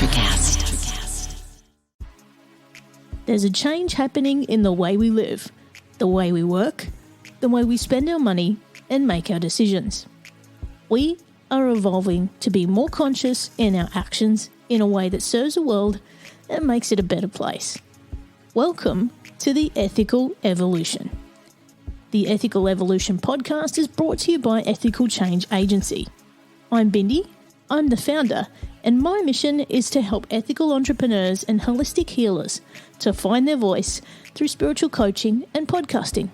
Electrocast. There's a change happening in the way we live, the way we work, the way we spend our money and make our decisions. We are evolving to be more conscious in our actions in a way that serves the world and makes it a better place. Welcome to the Ethical Evolution. The Ethical Evolution podcast is brought to you by Ethical Change Agency. I'm Bindi, I'm the founder, and my mission is to help ethical entrepreneurs and holistic healers to find their voice through spiritual coaching and podcasting.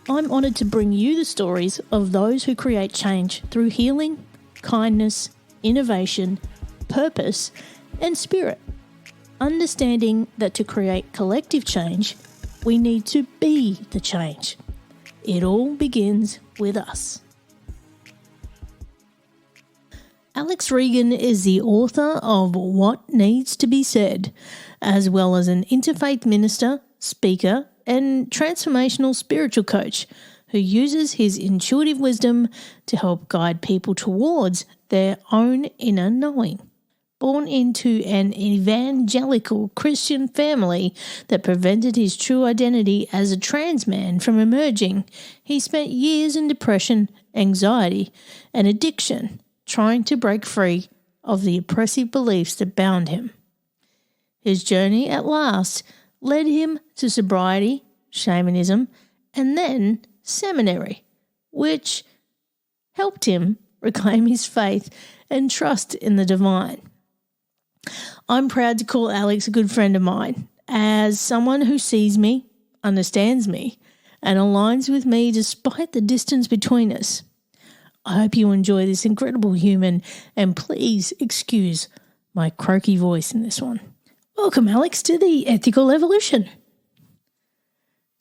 I'm honoured to bring you the stories of those who create change through healing, kindness, innovation, purpose, and spirit. Understanding that to create collective change, we need to be the change. It all begins with us. Alex Reegan is the author of What Needs to Be Said, as well as an interfaith minister, speaker, and transformational spiritual coach who uses his intuitive wisdom to help guide people towards their own inner knowing. Born into an evangelical Christian family that prevented his true identity as a trans man from emerging, he spent years in depression, anxiety, and addiction trying to break free of the oppressive beliefs that bound him. His journey at last led him to sobriety, shamanism, and then seminary, which helped him reclaim his faith and trust in the divine. I'm proud to call Alex a good friend of mine, as someone who sees me, understands me, and aligns with me despite the distance between us. I hope you enjoy this incredible human, and please excuse my croaky voice in this one. Welcome, Alex, to the Ethical Evolution.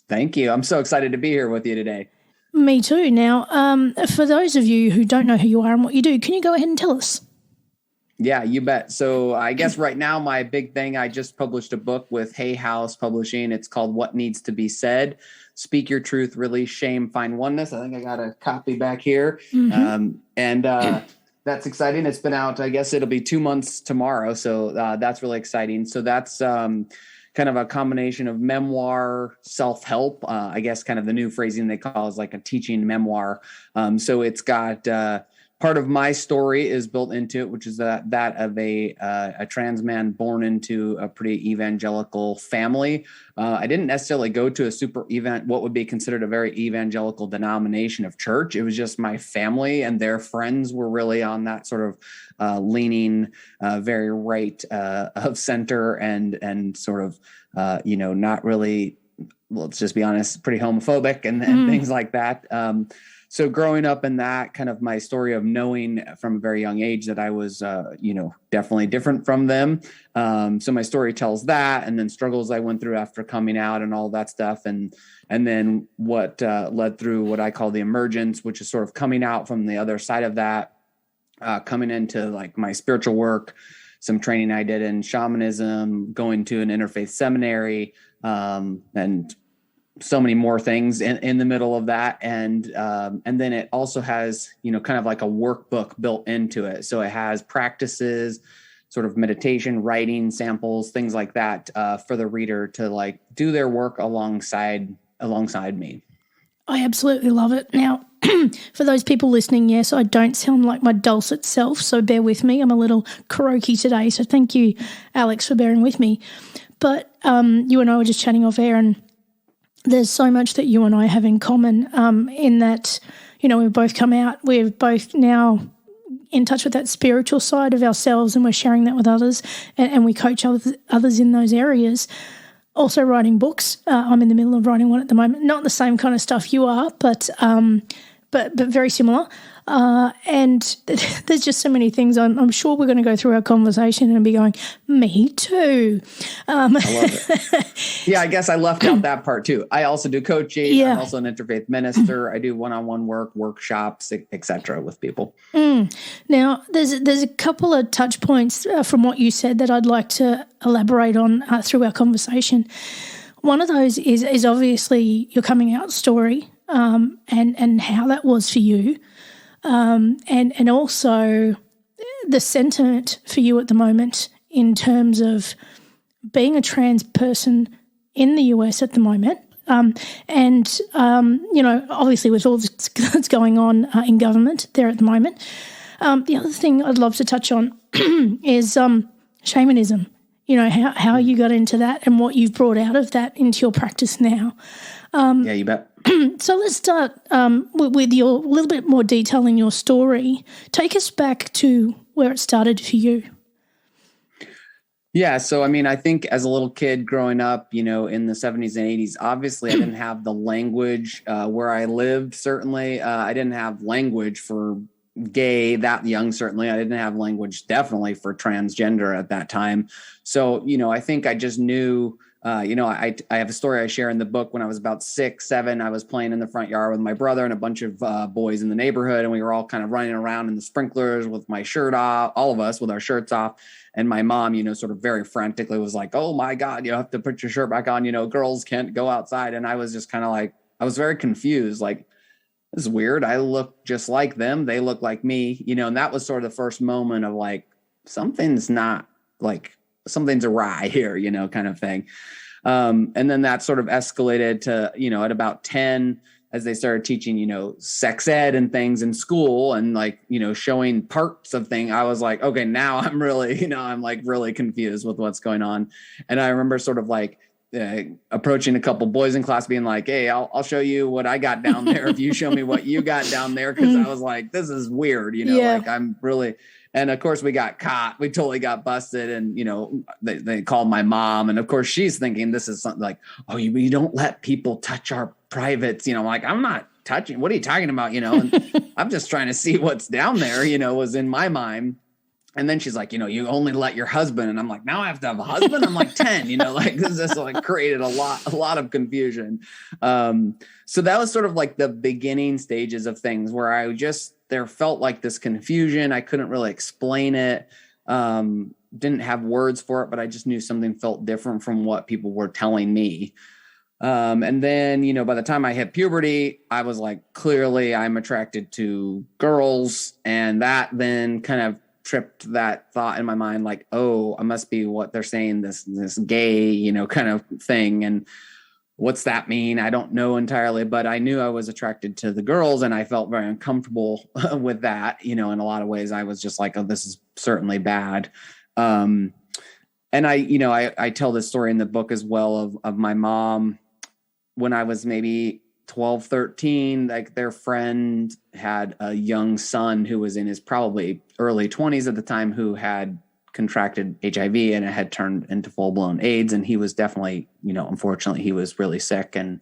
Thank you. I'm so excited to be here with you today. Me too. Now, for those of you who don't know who you are and what you do, can you go ahead and tell us? Yeah, you bet. So I guess right now my big thing, I just published a book with Hay House Publishing. It's called What Needs to Be Said. Speak Your Truth, Release Shame, Find Oneness. I think I got a copy back here. Mm-hmm. That's exciting. It's been out, I guess it'll be 2 months tomorrow. So that's really exciting. So that's kind of a combination of memoir, self-help. I guess kind of the new phrasing they call is like a teaching memoir. So it's got part of my story is built into it, which is that of a trans man born into a pretty evangelical family. I didn't necessarily go to what would be considered a very evangelical denomination of church. It was just my family and their friends were really on that sort of leaning very right of center and sort of, not really, let's just be honest, pretty homophobic and things like that. So growing up in that, kind of my story of knowing from a very young age that I was, definitely different from them. So my story tells that, and then struggles I went through after coming out and all that stuff. And then what led through what I call the emergence, which is sort of coming out from the other side of that, coming into like my spiritual work, some training I did in shamanism, going to an interfaith seminary, and so many more things in the middle of that. And then it also has, kind of like a workbook built into it. So it has practices, sort of meditation, writing, samples, things like that, for the reader to like do their work alongside me. I absolutely love it. Now, for those people listening, yes, I don't sound like my dulcet self, so bear with me. I'm a little croaky today, so thank you, Alex, for bearing with me. But you and I were just chatting off air, and there's so much that you and I have in common in that, we've both come out, we're both now in touch with that spiritual side of ourselves, and we're sharing that with others, and we coach others in those areas. Also writing books. I'm in the middle of writing one at the moment. Not the same kind of stuff you are, but very similar. And there's just so many things. I'm sure we're going to go through our conversation and be going, me too. I love it. Yeah, I guess I left out that part too. I also do coaching. Yeah. I'm also an interfaith minister. I do one-on-one work, workshops, etc. with people. Now, there's a couple of touch points from what you said that I'd like to elaborate on through our conversation. One of those is obviously your coming out story, and how that was for you. And also the sentiment for you at the moment in terms of being a trans person in the US at the moment. Obviously with all that's going on in government there at the moment. The other thing I'd love to touch on is shamanism, how you got into that and what you've brought out of that into your practice now. Yeah, you bet. So let's start with your little bit more detail in your story. Take us back to where it started for you. Yeah. So, I think as a little kid growing up, in the 70s and 80s, obviously I didn't have the language where I lived. Certainly, I didn't have language for gay that young. Certainly, I didn't have language definitely for transgender at that time. So, I think I just knew, I have a story I share in the book. When I was about 6, 7, I was playing in the front yard with my brother and a bunch of boys in the neighborhood. And we were all kind of running around in the sprinklers with my shirt off, all of us with our shirts off. And my mom, sort of very frantically was like, oh my God, you have to put your shirt back on, girls can't go outside. And I was just kind of like, I was very confused. Like, this is weird. I look just like them. They look like me, and that was sort of the first moment of like, something's awry here, kind of thing. And then that sort of escalated to, at about 10, as they started teaching, sex ed and things in school and showing parts of things. I was like, okay, now I'm really, I'm like really confused with what's going on. And I remember sort of like approaching a couple boys in class being like, hey, I'll show you what I got down there if you show me what you got down there. Cause I was like, this is weird, like I'm really. And of course we got caught. We totally got busted. And, they called my mom. And of course she's thinking this is something like, oh, you don't let people touch our privates. Like, I'm not touching. What are you talking about? And I'm just trying to see what's down there, was in my mind. And then she's like, you only let your husband. And I'm like, now I have to have a husband. I'm like 10, like this just like created a lot of confusion. So that was sort of like the beginning stages of things where there felt like this confusion. I couldn't really explain it. Didn't have words for it, but I just knew something felt different from what people were telling me. And then, by the time I hit puberty, I was like, clearly I'm attracted to girls. And that then kind of tripped that thought in my mind, like, oh, I must be what they're saying, this gay, kind of thing. And what's that mean? I don't know entirely, but I knew I was attracted to the girls and I felt very uncomfortable with that. In a lot of ways, I was just like, oh, this is certainly bad. And I tell this story in the book as well of my mom when I was maybe 12, 13, like their friend had a young son who was in his probably early 20s at the time who had contracted HIV and it had turned into full-blown AIDS. And he was definitely, unfortunately he was really sick and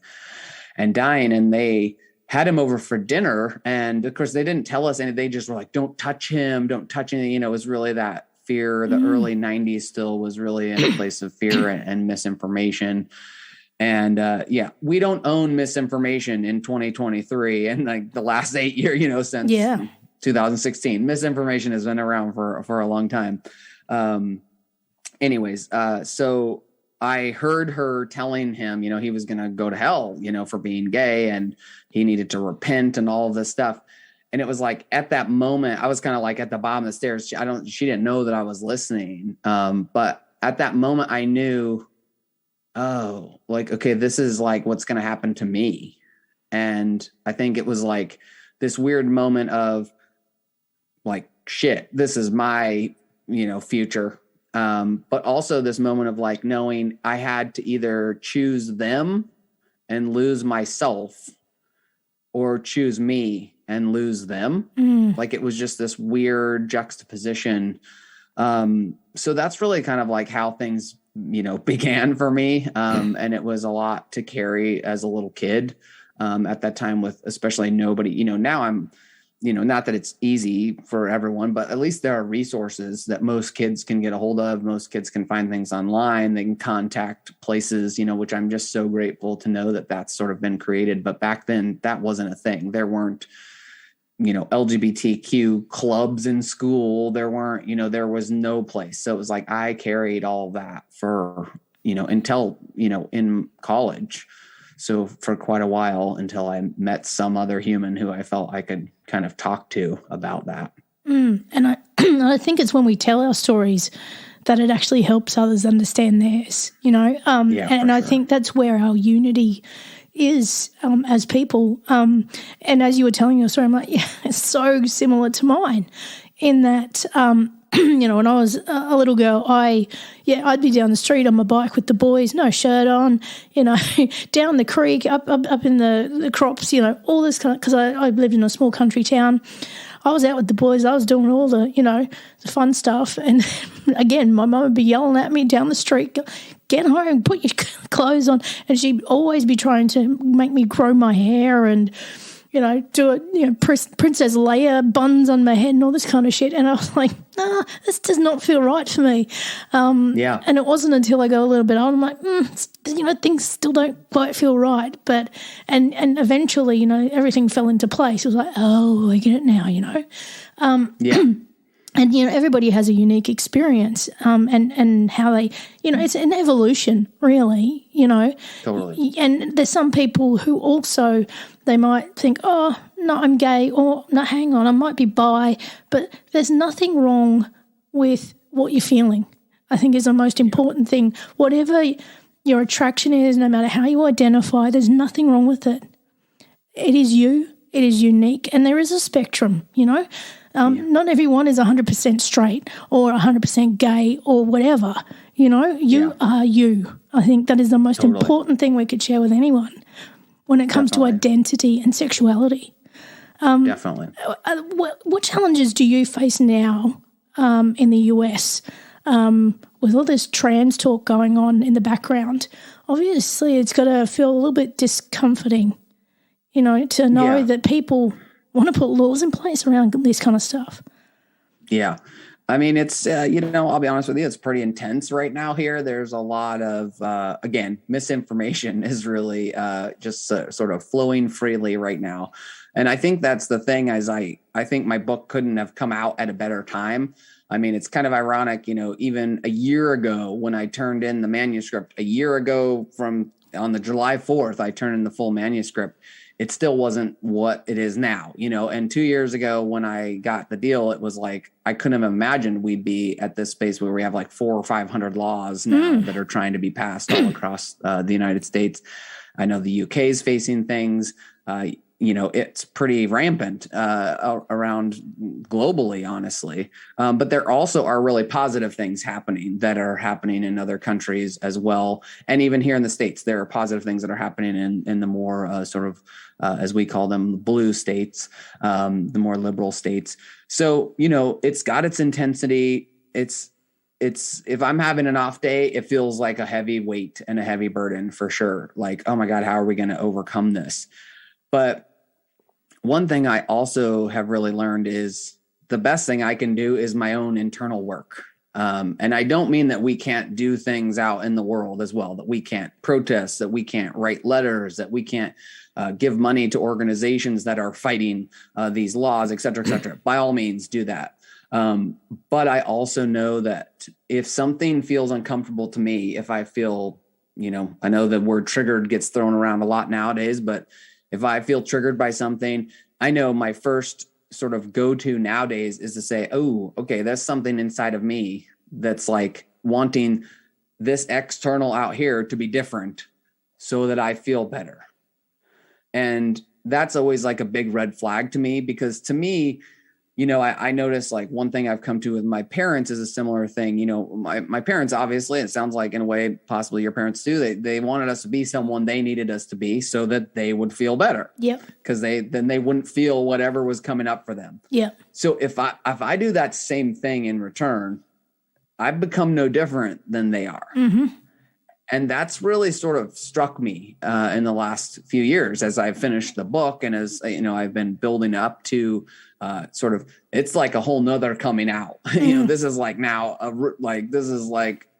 dying, and they had him over for dinner. And of course they didn't tell us anything. They just were like, don't touch him. Don't touch anything. It was really that fear. The early 90s still was really in a place of fear and misinformation. And we don't own misinformation in 2023 and like the last 8 years, since 2016. Misinformation has been around for a long time. So I heard her telling him, he was going to go to hell, for being gay and he needed to repent and all of this stuff. And it was like at that moment, I was kind of like at the bottom of the stairs. She didn't know that I was listening. But at that moment I knew, oh, like, okay, this is like what's going to happen to me. And I think it was like this weird moment of like, shit, this is my, future. But also this moment of like knowing I had to either choose them and lose myself or choose me and lose them. Like it was just this weird juxtaposition. So that's really kind of like how things began for me. And it was a lot to carry as a little kid at that time with especially nobody, now I'm, not that it's easy for everyone, but at least there are resources that most kids can get a hold of. Most kids can find things online. They can contact places, which I'm just so grateful to know that that's sort of been created. But back then that wasn't a thing. There weren't, LGBTQ clubs in school. There weren't, there was no place. So it was like, I carried all that for, until, in college. So for quite a while until I met some other human who I felt I could kind of talk to about that. And I think it's when we tell our stories that it actually helps others understand theirs, and I think that's where our unity is as people. And as you were telling your story, I'm like, yeah, it's so similar to mine in that, when I was a little girl, I'd be down the street on my bike with the boys, no shirt on, down the creek, up in the crops, all this kind of, because I lived in a small country town. I was out with the boys. I was doing all the, the fun stuff. And again, my mum would be yelling at me down the street, get home, put your clothes on. And she'd always be trying to make me grow my hair and, do it, Princess Leia buns on my head and all this kind of shit. And I was like, nah, this does not feel right for me. And it wasn't until I got a little bit older, I'm like, things still don't quite feel right. But, and eventually, everything fell into place. It was like, oh, I get it now, And, everybody has a unique experience and how they, it's an evolution, really, Totally. And there's some people who also, they might think, oh, no, I'm gay, or no, hang on, I might be bi, but there's nothing wrong with what you're feeling, I think is the most important thing. Whatever your attraction is, no matter how you identify, there's nothing wrong with it. It is you, it is unique, and there is a spectrum, Not everyone is 100% straight or 100% gay or whatever. You are you. I think that is the most important thing we could share with anyone when it comes to identity and sexuality. Definitely. What challenges do you face now in the US with all this trans talk going on in the background? Obviously, it's got to feel a little bit discomforting, to know that people want to put laws in place around this kind of stuff. Yeah. I mean, it's, I'll be honest with you, it's pretty intense right now here. There's a lot of, again, misinformation is really just sort of flowing freely right now. And I think that's the thing, as I think my book couldn't have come out at a better time. I mean, it's kind of ironic, even a year ago when I turned in the manuscript, a year ago on the July 4th, I turned in the full manuscript. It still wasn't what it is now, and 2 years ago when I got the deal, it was like, I couldn't have imagined we'd be at this space where we have like 400 or 500 laws now that are trying to be passed all across the United States. I know the UK is facing things, it's pretty rampant around globally, honestly. But there also are really positive things happening that are happening in other countries as well. And even here in the States, there are positive things that are happening in the more as we call them, blue states, the more liberal states. So, it's got its intensity. It's if I'm having an off day, it feels like a heavy weight and a heavy burden for sure. Like, oh my God, how are we going to overcome this? But one thing I also have really learned is the best thing I can do is my own internal work. And I don't mean that we can't do things out in the world as well, that we can't protest, that we can't write letters, that we can't give money to organizations that are fighting these laws, et cetera, et cetera. By all means, do that. But I also know that if something feels uncomfortable to me, if I feel, I know the word triggered gets thrown around a lot nowadays, but if I feel triggered by something, I know my first sort of go-to nowadays is to say, oh, okay, there's something inside of me that's like wanting this external out here to be different so that I feel better. And that's always like a big red flag to me, because to me, I notice like one thing I've come to with my parents is a similar thing. My parents, obviously, it sounds like in a way, possibly your parents too, they wanted us to be someone they needed us to be so that they would feel better. Yep. Because then they wouldn't feel whatever was coming up for them. Yeah. So if I do that same thing in return, I've become no different than they are. Mm-hmm. And that's really sort of struck me in the last few years as I've finished the book. And as I've been building up to sort of, it's like a whole nother coming out. This is like now,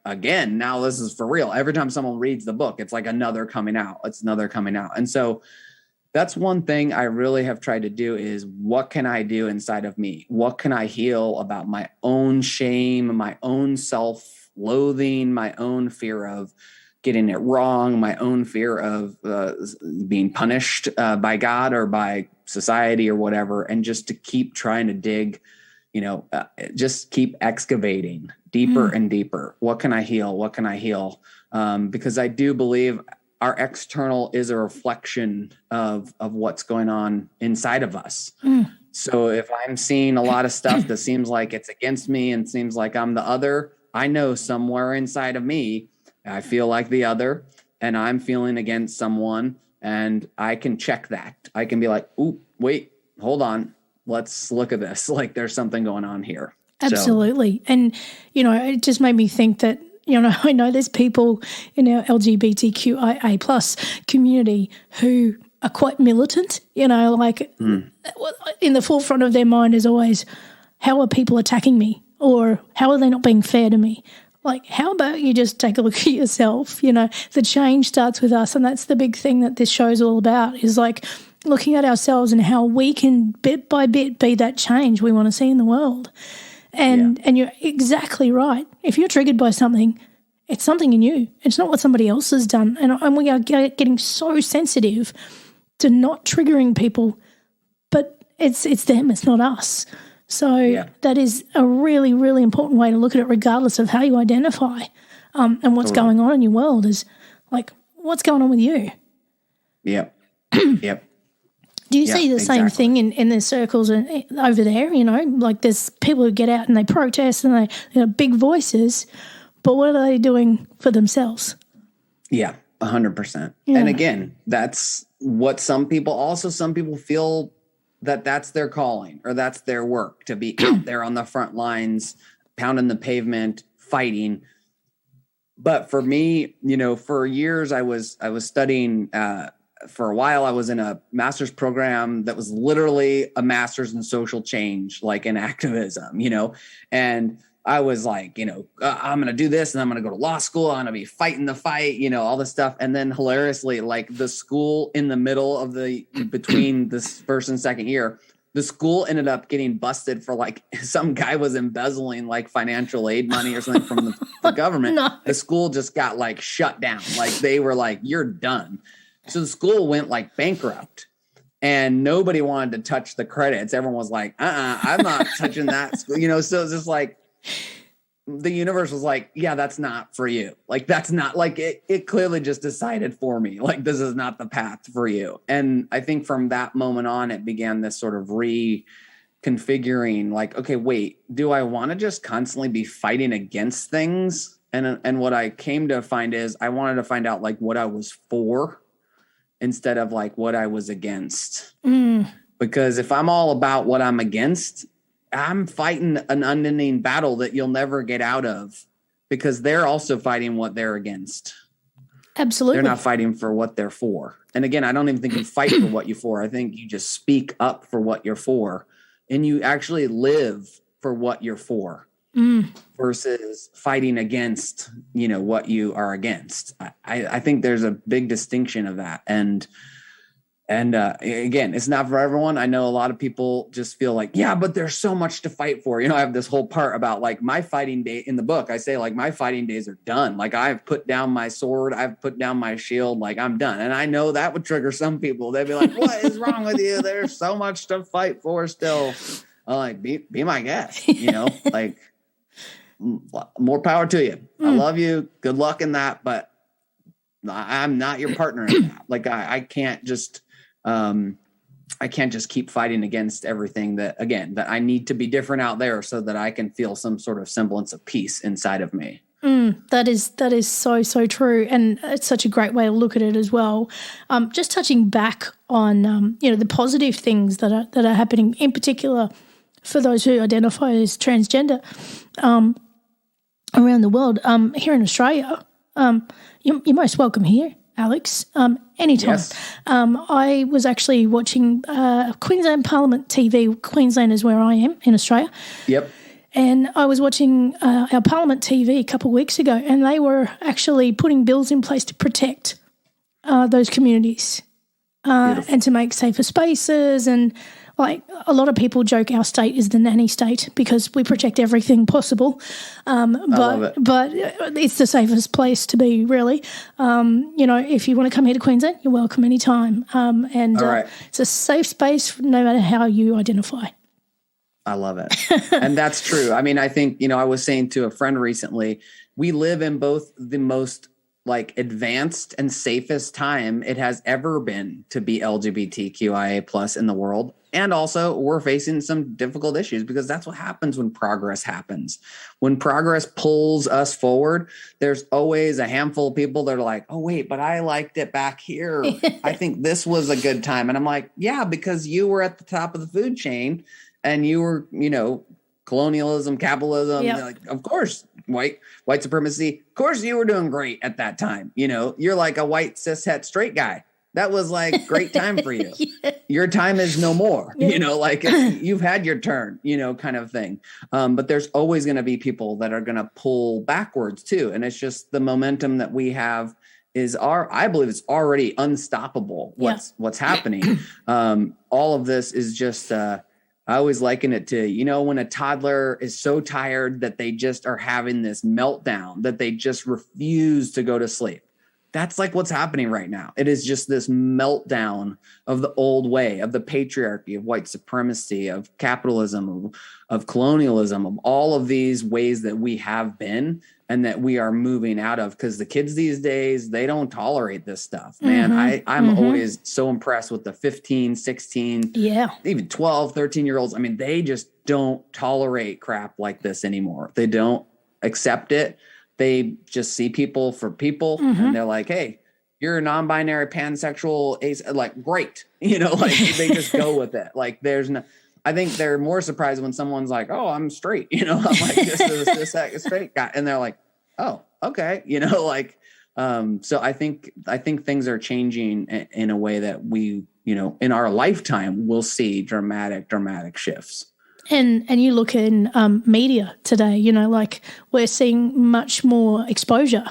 again, now this is for real. Every time someone reads the book, it's like another coming out. It's another coming out. And so that's one thing I really have tried to do is, what can I do inside of me? What can I heal about my own shame, my own self-loathing, my own fear of getting it wrong, my own fear of being punished by God or by society or whatever, and just to keep trying to dig just keep excavating deeper and deeper. What can I heal? What can I heal? Because I do believe our external is a reflection of what's going on inside of us. So if I'm seeing a lot of stuff that seems like it's against me and seems like I'm the other, I know somewhere inside of me, I feel like the other and I'm feeling against someone, and I can check that. I can be like, ooh, wait, hold on. Let's look at this. Like there's something going on here. Absolutely. So. And, it just made me think that, I know there's people in our LGBTQIA plus community who are quite militant, in the forefront of their mind is always, how are people attacking me? Or how are they not being fair to me? Like, how about you just take a look at yourself? The change starts with us. And that's the big thing that this show's all about, is like looking at ourselves and how we can bit by bit be that change we want to see in the world. And you're exactly right. If you're triggered by something, it's something in you. It's not what somebody else has done. And we are getting so sensitive to not triggering people, but it's them, it's not us. So that is a really, really important way to look at it, regardless of how you identify and what's going on in your world, is like, what's going on with you? Yep. Do you see the same thing in the circles over there? Like there's people who get out and they protest and they big voices, but what are they doing for themselves? Yeah, 100%. Yeah. And again, that's what some people feel that's their calling or that's their work, to be out there on the front lines, pounding the pavement, fighting. But for me, for years I was studying, for a while I was in a master's program that was literally a master's in social change, like in activism, and I was like, I'm going to do this and I'm going to go to law school. I'm going to be fighting the fight, all this stuff. And then hilariously, like the school in the middle of between this first and second year, the school ended up getting busted for like some guy was embezzling like financial aid money or something from the government. No. The school just got like shut down. Like they were like, you're done. So the school went like bankrupt. And nobody wanted to touch the credits. Everyone was like, I'm not touching that school. So it's just like, the universe was like, yeah, that's not for you. Like, that's not like it clearly just decided for me, like, this is not the path for you. And I think from that moment on, it began this sort of reconfiguring, like, okay, wait, do I want to just constantly be fighting against things? And what I came to find is I wanted to find out like what I was for instead of like what I was against. Because if I'm all about what I'm against, I'm fighting an unending battle that you'll never get out of, because they're also fighting what they're against. Absolutely. They're not fighting for what they're for. And again, I don't even think you fight for what you're for. I think you just speak up for what you're for, and you actually live for what you're for versus fighting against, what you are against. I think there's a big distinction of that. And again, it's not for everyone. I know a lot of people just feel like, yeah, but there's so much to fight for. I have this whole part about like my fighting day in the book. I say like my fighting days are done. Like I've put down my sword. I've put down my shield. Like I'm done. And I know that would trigger some people. They'd be like, what is wrong with you? There's so much to fight for still. I'm like, be my guest, like more power to you. I love you. Good luck in that. But I'm not your partner in that. Like I can't just keep fighting against everything that I need to be different out there so that I can feel some sort of semblance of peace inside of me. That is so, so true. And it's such a great way to look at it as well. Just touching back on, the positive things that are happening, in particular for those who identify as transgender around the world. Here in Australia, you're most welcome here, Alex, anytime. Yes. I was actually watching Queensland Parliament TV. Queensland is where I am in Australia. Yep. And I was watching our Parliament TV a couple of weeks ago, and they were actually putting bills in place to protect those communities and to make safer spaces. And like a lot of people joke our state is the nanny state because we protect everything possible. But it's the safest place to be, really. If you want to come here to Queensland, you're welcome anytime. It's a safe space no matter how you identify. I love it. And that's true. I mean, I think, I was saying to a friend recently, we live in both the most like advanced and safest time it has ever been to be LGBTQIA plus in the world. And also we're facing some difficult issues because that's what happens when progress happens. When progress pulls us forward, there's always a handful of people that are like, oh, wait, but I liked it back here. I think this was a good time. And I'm like, yeah, because you were at the top of the food chain and you were, colonialism, capitalism, like, of course, white supremacy. Of course, you were doing great at that time. You're like a white cis het straight guy. That was like great time for you. Your time is no more. Like you've had your turn. Kind of thing. But there's always going to be people that are going to pull backwards too, and it's just the momentum that we have I believe it's already unstoppable. What's happening? All of this is just. I always liken it to, when a toddler is so tired that they just are having this meltdown, that they just refuse to go to sleep. That's like what's happening right now. It is just this meltdown of the old way, of the patriarchy, of white supremacy, of capitalism, of colonialism, of all of these ways that we have been and that we are moving out of, because the kids these days, they don't tolerate this stuff, man. I'm always so impressed with the 15, 16, even 12, 13-year-olds. I mean, they just don't tolerate crap like this anymore. They don't accept it. They just see people for people and they're like, hey, you're a non-binary, pansexual, like, great. Like they just go with it. Like I think they're more surprised when someone's like, oh, I'm straight. I'm like, this is this straight guy. And they're like, oh, okay. So I think things are changing in a way that we, in our lifetime, will see dramatic shifts. And you look in media today, like we're seeing much more exposure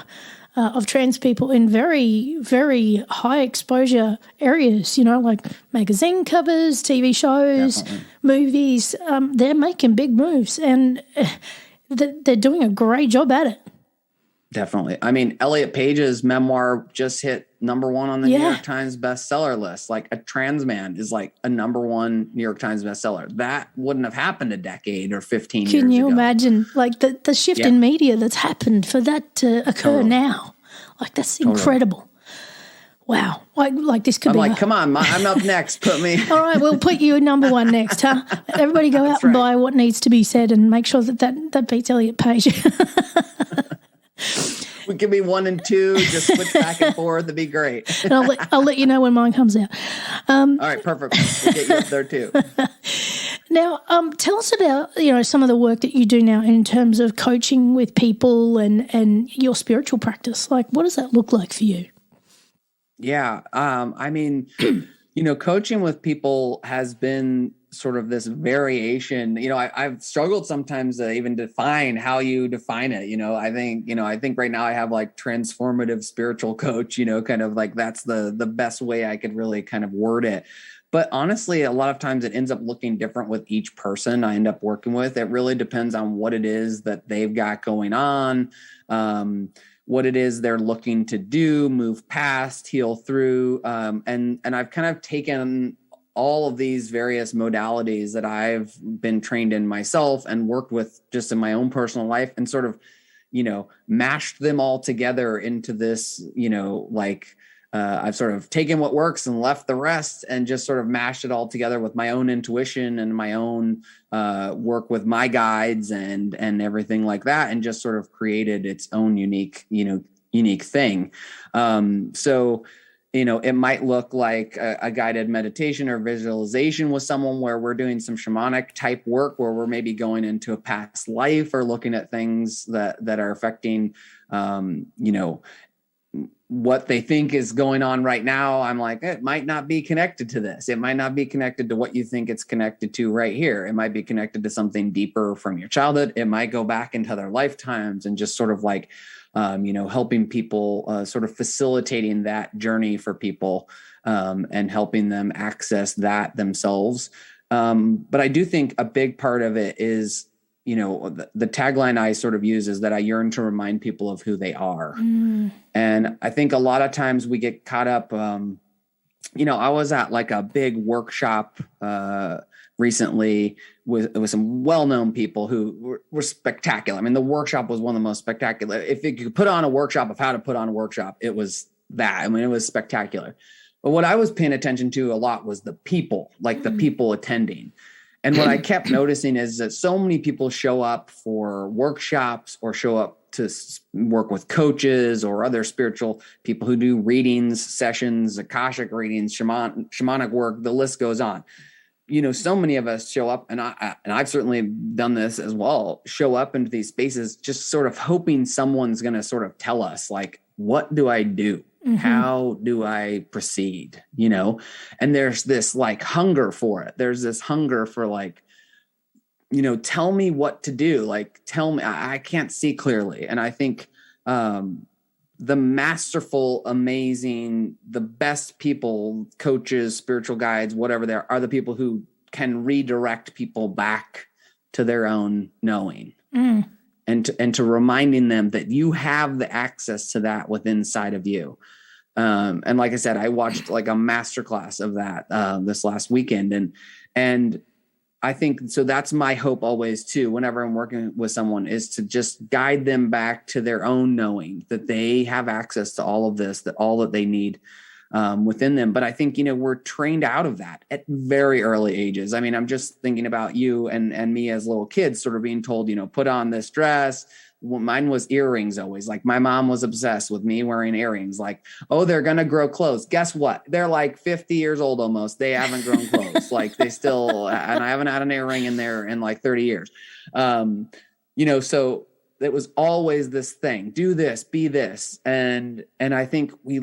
of trans people in very, very high exposure areas, like magazine covers, TV shows, movies. They're making big moves and they're doing a great job at it. Definitely. I mean, Elliot Page's memoir just hit #1 on the New York Times bestseller list. Like, a trans man is like a #1 New York Times bestseller. That wouldn't have happened a decade or 15 years ago. Can you imagine like the shift in media that's happened for that to occur now? Like, that's incredible. Wow. Like this could be. I'm like, come on, I'm up next. Put me. All right, we'll put you #1 next, huh? Everybody go out and buy What Needs to Be Said and make sure that beats Elliot Page. We can be 1 and 2, just switch back and forth. It'd be great. And I'll let you know when mine comes out. All right, perfect. We'll get you up there too. Now, tell us about some of the work that you do now in terms of coaching with people and your spiritual practice. Like, what does that look like for you? Yeah, I mean, coaching with people has been sort of this variation. I've struggled sometimes to even define how you define it. I think right now I have like transformative spiritual coach, kind of like that's the best way I could really kind of word it. But honestly, a lot of times it ends up looking different with each person I end up working with. It really depends on what it is that they've got going on, what it is they're looking to do, move past, heal through. And I've kind of taken all of these various modalities that I've been trained in myself and worked with just in my own personal life and sort of, mashed them all together into this, I've sort of taken what works and left the rest and just sort of mashed it all together with my own intuition and my own work with my guides and everything like that, and just sort of created its own unique thing. So it might look like a guided meditation or visualization with someone where we're doing some shamanic type work where we're maybe going into a past life or looking at things that are affecting, what they think is going on right now. I'm like, it might not be connected to this. It might not be connected to what you think it's connected to right here. It might be connected to something deeper from your childhood. It might go back into their lifetimes and just sort of like, helping people, sort of facilitating that journey for people, and helping them access that themselves. But I do think a big part of it is, the tagline I sort of use is that I yearn to remind people of who they are. And I think a lot of times we get caught up, I was at like a big workshop, recently with some well-known people who were spectacular. I mean, the workshop was one of the most spectacular. If you could put on a workshop of how to put on a workshop, it was that. I mean, it was spectacular. But what I was paying attention to a lot was the people, like the people attending. And what I kept noticing is that so many people show up for workshops or show up to work with coaches or other spiritual people who do readings, sessions, Akashic readings, shamanic work, the list goes on. So many of us show up, and I've certainly done this as well, show up into these spaces just sort of hoping someone's going to sort of tell us, like, what do I do? Mm-hmm. How do I proceed? And there's this like hunger for it. There's this hunger for like, tell me what to do. Like, tell me, I can't see clearly. And I think the masterful, amazing, the best people, coaches, spiritual guides, whatever they are the people who can redirect people back to their own knowing. And to reminding them that you have the access to that within inside of you. And like I said, I watched like a masterclass of that this last weekend. And I think, so that's my hope always too, whenever I'm working with someone, is to just guide them back to their own knowing that they have access to all of this, that all that they need within them. But I think, we're trained out of that at very early ages. I mean, I'm just thinking about you and me as little kids sort of being told, put on this dress. Well, mine was earrings always. Like my mom was obsessed with me wearing earrings. Like, oh, they're going to grow clothes. Guess what? They're like 50 years old almost. They haven't grown clothes. Like they still, and I haven't had an earring in there in like 30 years. So it was always this thing, do this, be this. And I think we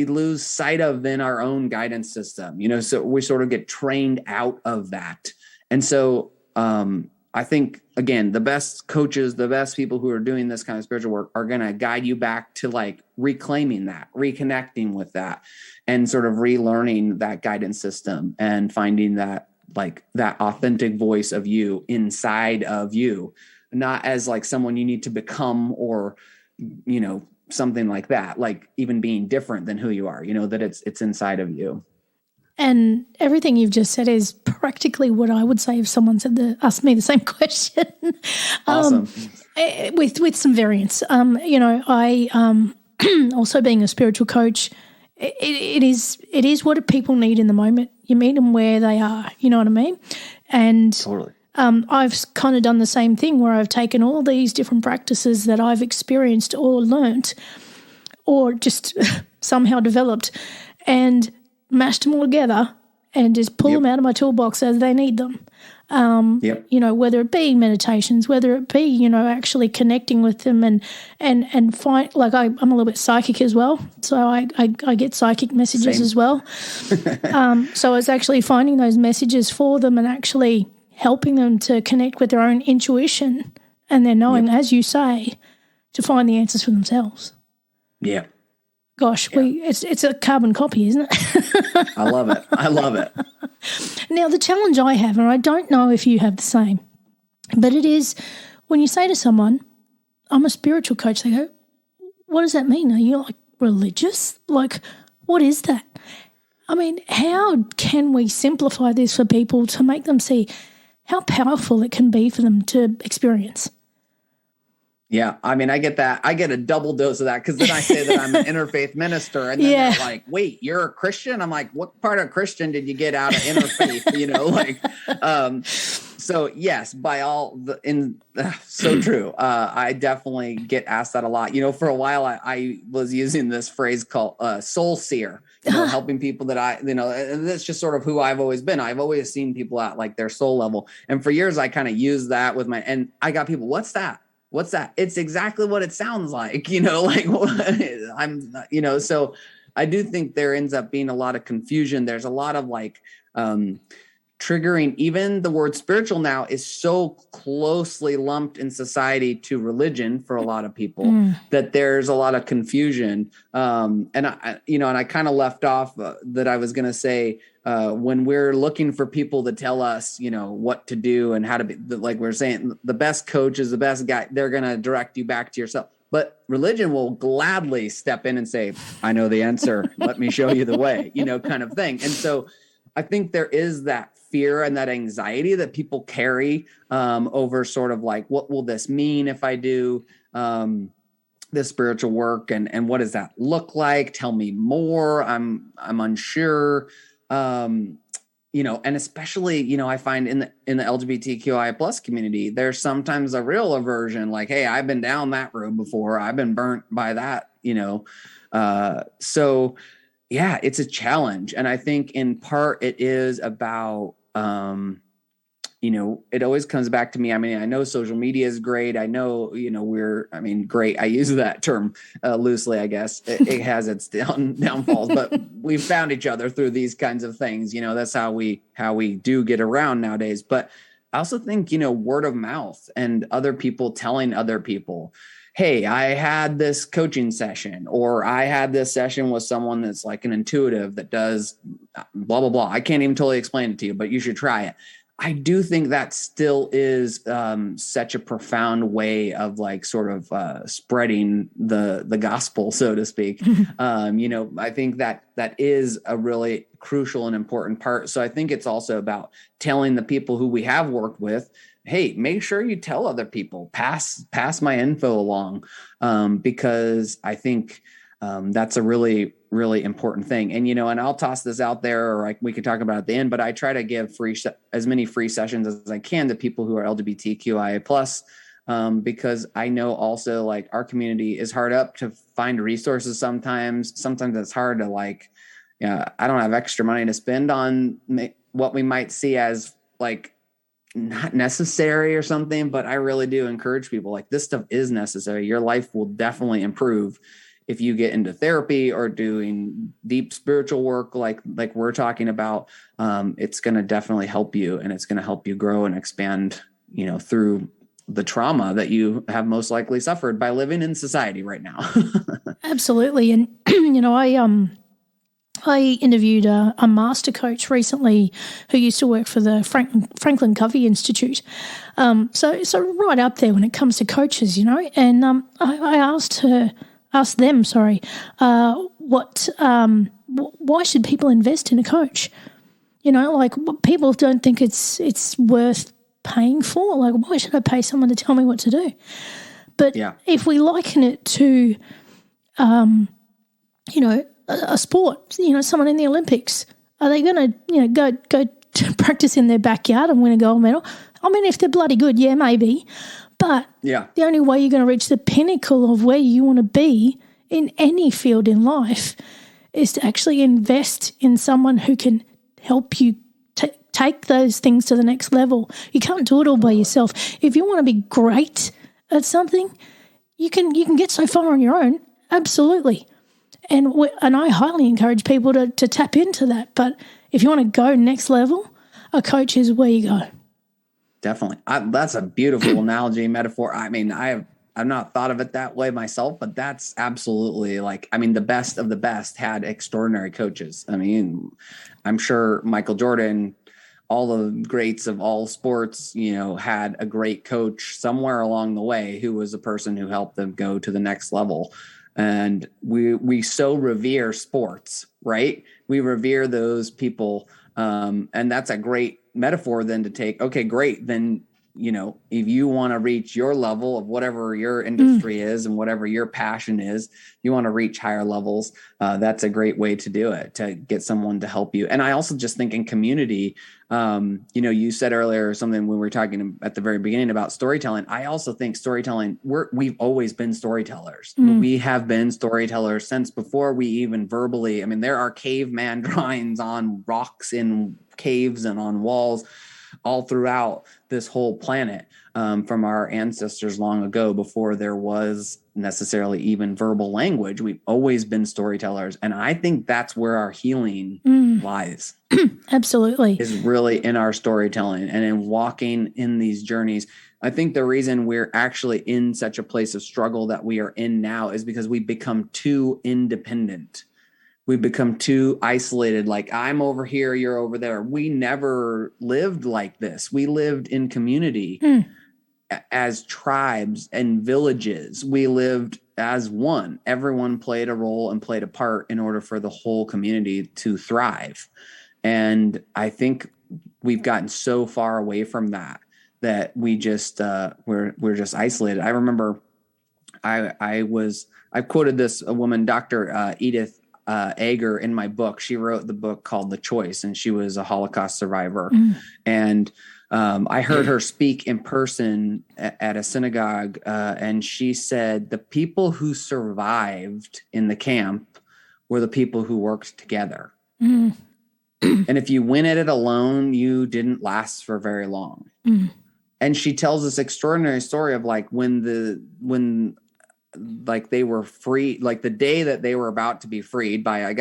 lose sight of in our own guidance system, so we sort of get trained out of that. And so I think, again, the best coaches, the best people who are doing this kind of spiritual work are going to guide you back to like reclaiming that, reconnecting with that, and sort of relearning that guidance system and finding that like that authentic voice of you inside of you, not as like someone you need to become or, something like that, like even being different than who you are, that it's inside of you. And everything you've just said is practically what I would say if someone asked me the same question. Awesome. With some variants. I also being a spiritual coach, it is what people need in the moment. You meet them where they are, you know what I mean? And totally. I've kind of done the same thing where I've taken all these different practices that I've experienced or learnt or just somehow developed and mashed them all together and just pull them out of my toolbox as they need them. Whether it be meditations, whether it be, actually connecting with them and find, like I'm a little bit psychic as well. So I get psychic messages as well. So it's actually finding those messages for them and actually helping them to connect with their own intuition and their knowing, as you say, to find the answers for themselves. Yeah. Gosh, it's a carbon copy, isn't it? I love it. Now, the challenge I have, and I don't know if you have the same, but it is when you say to someone, I'm a spiritual coach, they go, what does that mean? Are you like religious? Like, what is that? I mean, how can we simplify this for people to make them see how powerful it can be for them to experience? Yeah, I mean, I get that. I get a double dose of that because then I say that I'm an interfaith minister, and then they're like, "Wait, you're a Christian?" I'm like, "What part of Christian did you get out of interfaith?" So yes, by all so true. I definitely get asked that a lot. For a while, I was using this phrase called soul seer. Helping people that and that's just sort of who I've always been. I've always seen people at like their soul level, and for years I kind of used that with and I got people, "What's that? What's that?" It's exactly what it sounds like, so I do think there ends up being a lot of confusion. There's a lot of like triggering. Even the word spiritual now is so closely lumped in society to religion for a lot of people that there's a lot of confusion. And I kind of left off that I was going to say, when we're looking for people to tell us, what to do and how to be, like we're saying, the best coach is the best guy. They're going to direct you back to yourself. But religion will gladly step in and say, I know the answer. Let me show you the way, kind of thing. And so I think there is that fear and that anxiety that people carry over sort of like, what will this mean if I do this spiritual work, and what does that look like? Tell me more. I'm unsure. And especially, I find in the LGBTQI plus community, there's sometimes a real aversion, like, hey, I've been down that road before. I've been burnt by that, so yeah, it's a challenge. And I think in part it is about, it always comes back to me. I mean, I know social media is great. I know, great. I use that term loosely, I guess. It has its downfalls, but we've found each other through these kinds of things. That's how we do get around nowadays. But I also think, word of mouth and other people telling other people, hey, I had this coaching session, or I had this session with someone that's like an intuitive that does blah, blah, blah. I can't even totally explain it to you, but you should try it. I do think that still is such a profound way of like sort of spreading the gospel, so to speak. I think that is a really crucial and important part. So I think it's also about telling the people who we have worked with, hey, make sure you tell other people, pass my info along, because I think that's a really, really important thing. And, and I'll toss this out there, or like we could talk about it at the end, but I try to give as many free sessions as I can to people who are LGBTQIA plus, because I know also like our community is hard up to find resources. Sometimes it's hard to like, I don't have extra money to spend on what we might see as like not necessary or something, but I really do encourage people, like, this stuff is necessary. Your life will definitely improve if you get into therapy or doing deep spiritual work, like we're talking about. It's going to definitely help you, and it's going to help you grow and expand, through the trauma that you have most likely suffered by living in society right now. Absolutely. And, I interviewed a master coach recently who used to work for the Franklin Covey Institute. So right up there when it comes to coaches, and I asked them, why should people invest in a coach? People don't think it's worth paying for. Like, why should I pay someone to tell me what to do? But if we liken it to, a sport, someone in the Olympics, are they going to, go to practice in their backyard and win a gold medal? I mean, if they're bloody good, yeah, maybe. But the only way you're going to reach the pinnacle of where you want to be in any field in life is to actually invest in someone who can help you take those things to the next level. You can't do it all by yourself. If you want to be great at something, you can get so far on your own, absolutely. And I highly encourage people to tap into that. But if you want to go next level, a coach is where you go. Definitely. That's a beautiful analogy, metaphor. I mean, I've not thought of it that way myself, but that's absolutely the best of the best had extraordinary coaches. I mean, I'm sure Michael Jordan, all the greats of all sports, had a great coach somewhere along the way who was a person who helped them go to the next level. And we so revere sports, right? We revere those people. And that's a great metaphor then to take. Okay, great. Then, if you want to reach your level of whatever your industry is and whatever your passion is, you want to reach higher levels. That's a great way to do it, to get someone to help you. And I also just think in community, you said earlier something when we were talking at the very beginning about storytelling. I also think storytelling, we've always been storytellers. We have been storytellers since before we even verbally, there are caveman drawings on rocks in caves and on walls all throughout this whole planet, from our ancestors long ago, before there was necessarily even verbal language. We've always been storytellers. And I think that's where our healing lies. Absolutely. Is really in our storytelling and in walking in these journeys. I think the reason we're actually in such a place of struggle that we are in now is because we become too independent. We become too isolated. Like, I'm over here, you're over there. We never lived like this. We lived in community as tribes and villages. We lived as one. Everyone played a role and played a part in order for the whole community to thrive. And I think we've gotten so far away from that we just we're just isolated. I remember I've quoted a woman, Dr. Edith Eger, in my book. She wrote the book called The Choice, and she was a Holocaust survivor. And I heard her speak in person at a synagogue, and she said the people who survived in the camp were the people who worked together. And if you went at it alone, you didn't last for very long. And she tells this extraordinary story of like when like they were free, like the day that they were about to be freed by, I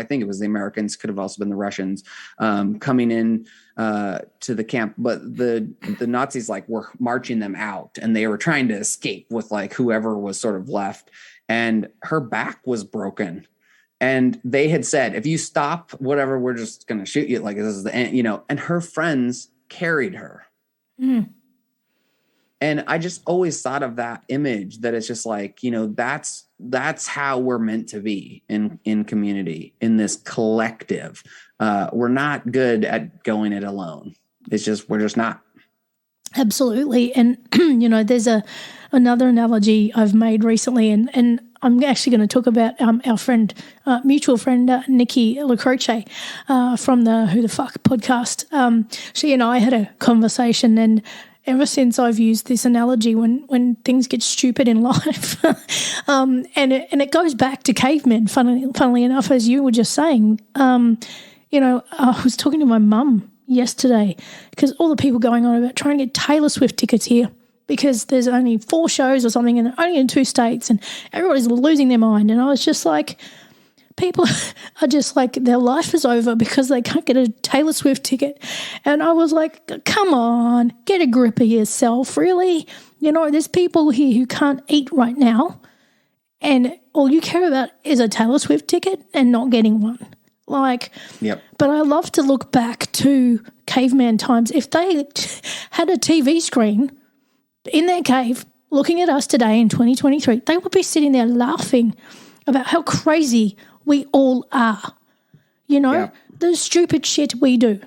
think it was the Americans, could have also been the Russians, coming in to the camp. But the Nazis like were marching them out, and they were trying to escape with like whoever was sort of left. And her back was broken. And they had said, if you stop, whatever, we're just going to shoot you. Like, this is the end, and her friends carried her. And I just always thought of that image, that it's just like, that's how we're meant to be in community, in this collective. We're not good at going it alone. We're just not. Absolutely. And, there's another analogy I've made recently, and I'm actually going to talk about our friend, mutual friend, Nikki LaCroce from the Who the Fuck podcast. She and I had a conversation, and ever since I've used this analogy when things get stupid in life, and it goes back to cavemen, funnily enough, as you were just saying. I was talking to my mum yesterday because all the people going on about trying to get Taylor Swift tickets here because there's only 4 shows or something and only in 2 states, and everybody's losing their mind. And I was just like, people are just like, their life is over because they can't get a Taylor Swift ticket. And I was like, come on, get a grip of yourself, really. There's people here who can't eat right now, and all you care about is a Taylor Swift ticket and not getting one. Yep. But I love to look back to caveman times. If they had a TV screen in their cave looking at us today in 2023, they would be sitting there laughing about how crazy we all are. The stupid shit we do.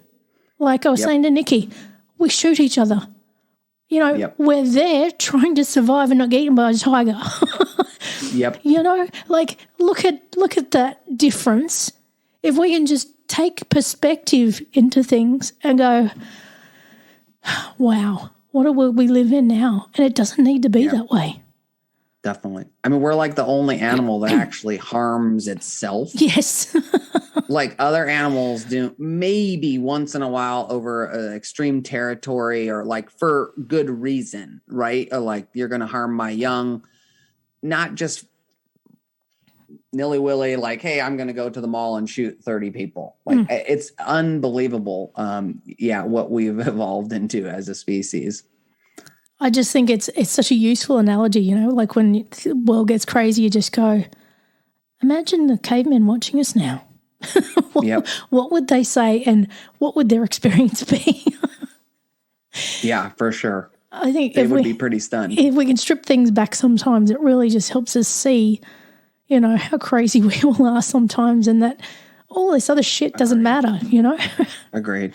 Like I was saying to Nikki, we shoot each other. We're there trying to survive and not get eaten by a tiger. Yep. Look at that difference. If we can just take perspective into things and go, wow, what a world we live in now. And it doesn't need to be that way. Definitely. I mean, we're like the only animal that actually harms itself. Yes. Like other animals do maybe once in a while over extreme territory or like for good reason, right? Or like, you're going to harm my young, not just nilly-willy, like, hey, I'm going to go to the mall and shoot 30 people. Like, it's unbelievable, what we've evolved into as a species. I just think it's such a useful analogy, like when the world gets crazy, you just go, imagine the cavemen watching us now. What would they say, and what would their experience be? Yeah, for sure. I think they would be pretty stunned. If we can strip things back sometimes, it really just helps us see how crazy we all are sometimes, and that all this other shit doesn't matter, Agreed.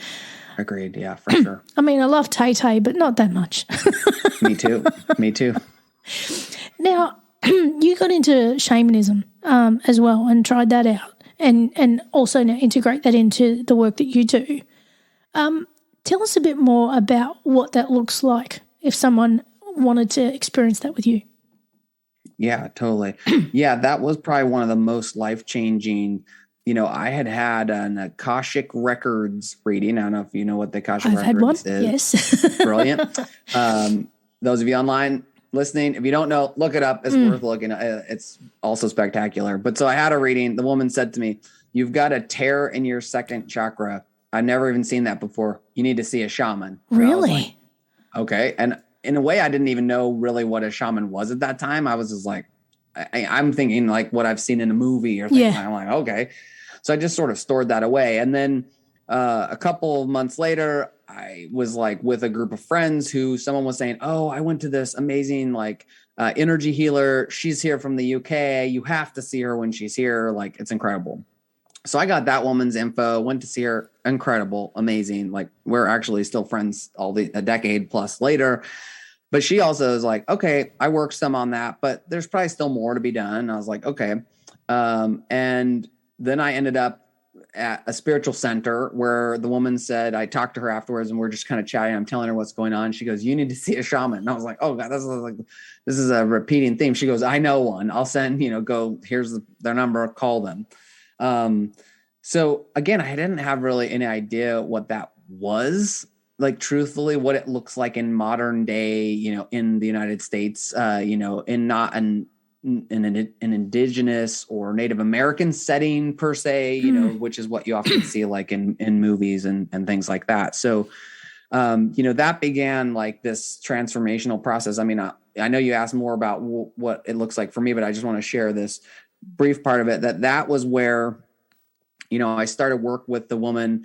Yeah, for sure. I mean, I love Tay-Tay, but not that much. Me too. Now, you got into shamanism as well and tried that out, and also now integrate that into the work that you do. Tell us a bit more about what that looks like if someone wanted to experience that with you. Yeah, totally. Yeah, that was probably one of the most life-changing. I had an Akashic Records reading. I don't know if you know what the Akashic Records is. Yes. Brilliant. Those of you online listening, if you don't know, look it up. It's worth looking at. It's also spectacular. But so I had a reading. The woman said to me, you've got a tear in your second chakra. I've never even seen that before. You need to see a shaman. Really? Like, okay. And in a way, I didn't even know really what a shaman was at that time. I was just like, I'm thinking like what I've seen in a movie or something. I'm like, okay. So I just sort of stored that away. And then a couple of months later, I was like with a group of friends who someone was saying, oh, I went to this amazing like energy healer. She's here from the UK. You have to see her when she's here. Like, it's incredible. So I got that woman's info, went to see her. Incredible, amazing. Like, we're actually still friends a decade plus later. But she also is like, okay, I worked some on that, but there's probably still more to be done. And I was like, okay. And then I ended up at a spiritual center where the woman said, I talked to her afterwards and we're just kind of chatting. I'm telling her what's going on. She goes, you need to see a shaman. And I was like, oh God, this is a repeating theme. She goes, I know one. I'll send, here's their number, call them. So again, I didn't have really any idea what that was, like, truthfully, what it looks like in modern day, in the United States, in not an indigenous or Native American setting per se, which is what you often see like in movies and things like that. So, that began like this transformational process. I mean, I know you asked more about what it looks like for me, but I just want to share this brief part of it, that was where, I started work with the woman.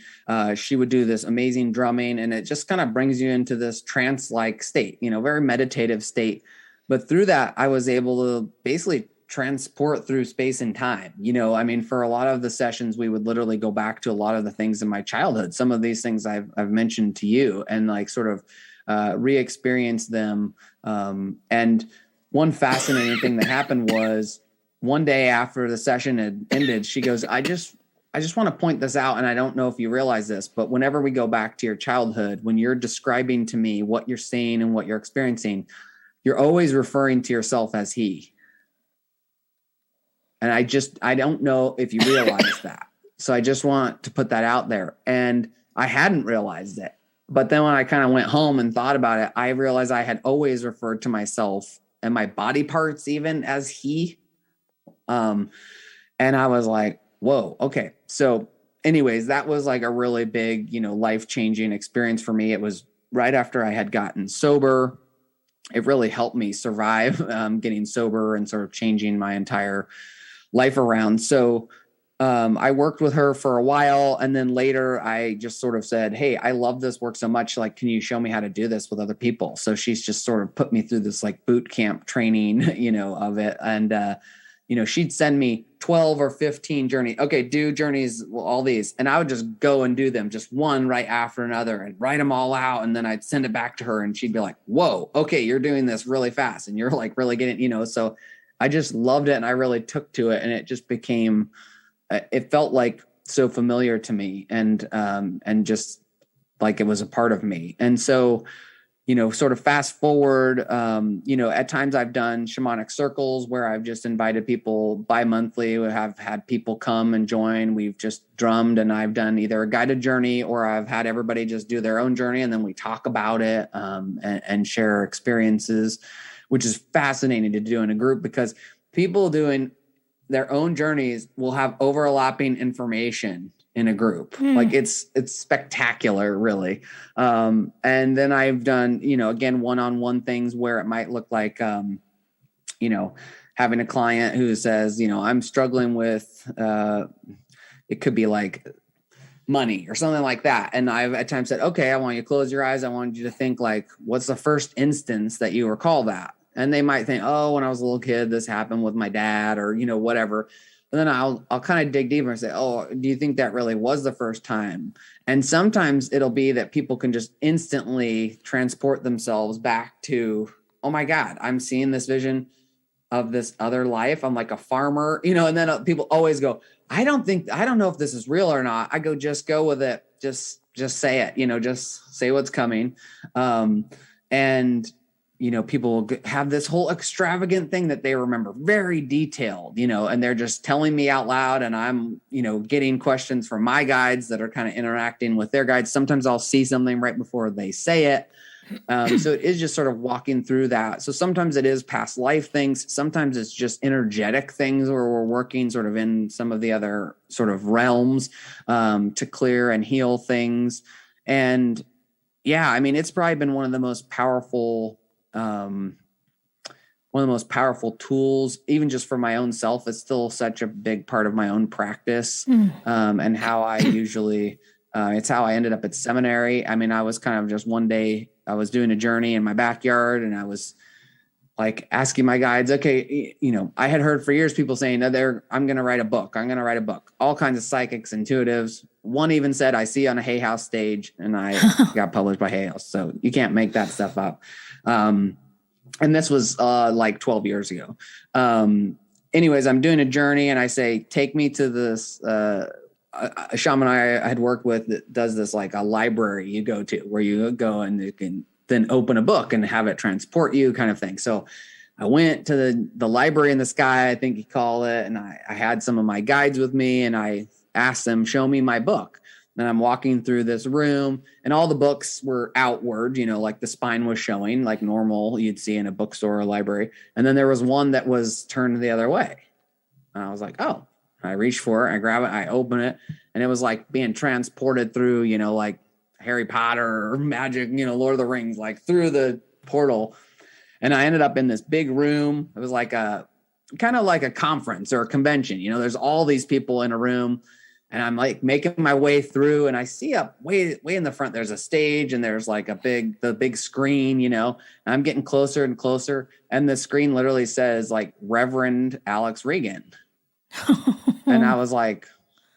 She would do this amazing drumming, and it just kind of brings you into this trance-like state, very meditative state. But through that, I was able to basically transport through space and time. I mean, for a lot of the sessions, we would literally go back to a lot of the things in my childhood. Some of these things I've mentioned to you, and like sort of re-experience them. And one fascinating thing that happened was one day after the session had ended, she goes, I just want to point this out, and I don't know if you realize this, but whenever we go back to your childhood, when you're describing to me what you're seeing and what you're experiencing, you're always referring to yourself as he. And I don't know if you realize that. So I just want to put that out there. And I hadn't realized it. But then when I kind of went home and thought about it, I realized I had always referred to myself and my body parts even as he. And I was like, whoa, okay. So anyways, that was like a really big, life-changing experience for me. It was right after I had gotten sober. It really helped me survive getting sober and sort of changing my entire life around. So I worked with her for a while. And then later I just sort of said, hey, I love this work so much. Like, can you show me how to do this with other people? So she's just sort of put me through this like boot camp training, of it. And, she'd send me 12 or 15 journeys. Okay, do journeys, all these. And I would just go and do them, just one right after another, and write them all out. And then I'd send it back to her and she'd be like, whoa, okay, you're doing this really fast. And you're like really getting, so I just loved it. And I really took to it. And it just became, it felt like so familiar to me, and just like it was a part of me. And so, sort of fast forward, at times I've done shamanic circles where I've just invited people bi-monthly. We have had people come and join. We've just drummed, and I've done either a guided journey or I've had everybody just do their own journey. And then we talk about it and share experiences, which is fascinating to do in a group, because people doing their own journeys will have overlapping information in a group. Like it's spectacular, really. And then I've done, again, one-on-one things where it might look like, having a client who says, I'm struggling with, it could be like money or something like that. And I've at times said, okay, I want you to close your eyes. I want you to think like, what's the first instance that you recall that? And they might think, oh, when I was a little kid, this happened with my dad, or, whatever. And then I'll kind of dig deeper and say, oh, do you think that really was the first time? And sometimes it'll be that people can just instantly transport themselves back to, oh my God, I'm seeing this vision of this other life. I'm like a farmer, and then people always go, I don't know if this is real or not. I go, just go with it. Just say it, just say what's coming. And people will have this whole extravagant thing that they remember very detailed, and they're just telling me out loud, and I'm, getting questions from my guides that are kind of interacting with their guides. Sometimes I'll see something right before they say it. So it is just sort of walking through that. So sometimes it is past life things. Sometimes it's just energetic things where we're working sort of in some of the other sort of realms to clear and heal things. And yeah, I mean, it's probably been one of the most powerful tools, even just for my own self. It's still such a big part of my own practice, and how I usually, it's how I ended up at seminary. I mean, I was kind of just one day I was doing a journey in my backyard, and I was like asking my guides, okay, I had heard for years people saying that I'm going to write a book. I'm going to write a book. All kinds of psychics, intuitives. One even said, I see on a Hay House stage, and I got published by Hay House. So you can't make that stuff up. And this was like 12 years ago. Anyways, I'm doing a journey, and I say, take me to this, a shaman I had worked with that does this, like a library you go to where you go and you can then open a book and have it transport you, kind of thing. So I went to the library in the sky, I think you call it. And I had some of my guides with me, and I asked them, show me my book. And I'm walking through this room, and all the books were outward, like the spine was showing, like normal you'd see in a bookstore or library. And then there was one that was turned the other way. And I was like, oh, I reach for it, I grab it, I open it. And it was like being transported through, like Harry Potter or magic, Lord of the Rings, like through the portal. And I ended up in this big room. It was like kind of like a conference or a convention. There's all these people in a room, and I'm like making my way through, and I see up way in the front, there's a stage, and there's like the big screen, and I'm getting closer and closer. And the screen literally says like Reverend Alex Reegan. And I was like,